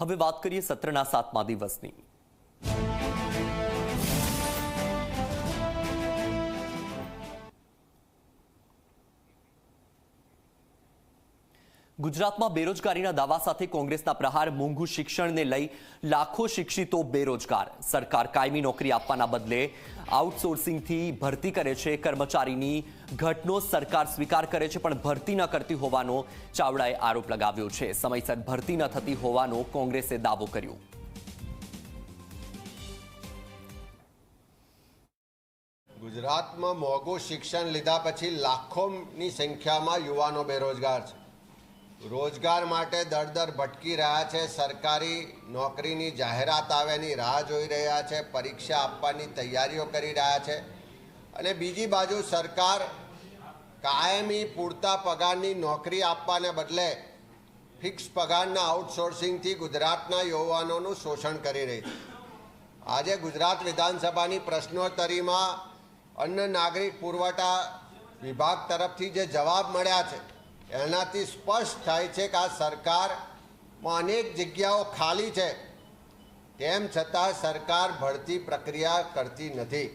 હવે વાત કરીએ સત્રના 7મા દિવસની। ગુજરાતમાં બેરોજગારીના દાવા સાથે કોંગ્રેસના પ્રહાર। મોંઘું શિક્ષણને લઈ લાખો શિક્ષિતો બેરોજગાર। સરકાર કાયમી નોકરી આપવાના બદલે આઉટસોર્સિંગથી ભરતી કરે છે। કર્મચારીની ઘટનો સરકાર સ્વીકાર કરે છે, પણ ભરતી ન કરતી હોવાનો ચાવડાએ આરોપ લગાવ્યો છે। સમયસર ભરતી ન થતી હોવાનો કોંગ્રેસે દાવો કર્યો। ગુજરાતમાં મોંઘું શિક્ષણ લીધા પછી લાખોની સંખ્યામાં યુવાનો બેરોજગાર છે। રોજગાર માટે દર ભટકી રહ્યા છે। સરકારી નોકરીની જાહેરાત આવેની રાહ જોઈ રહ્યા છે। પરીક્ષા આપવાની તૈયારીઓ કરી રહ્યા છે અને બીજી બાજુ સરકાર કાયમી પૂરતા પગારની નોકરી આપવાને બદલે ફિક્સ પગારના આઉટસોર્સિંગથી ગુજરાતના યુવાનોનું શોષણ કરી રહી છે। આજે ગુજરાત વિધાનસભાની પ્રશ્નોત્તરીમાં અન્ન નાગરિક પુરવઠા વિભાગ તરફથી જે જવાબ મળ્યા છે એનાથી સ્પષ્ટ થાય છે કે આ સરકારમાં અનેક જગ્યાઓ ખાલી છે, તેમ છતાં સરકાર ભરતી પ્રક્રિયા કરતી નથી।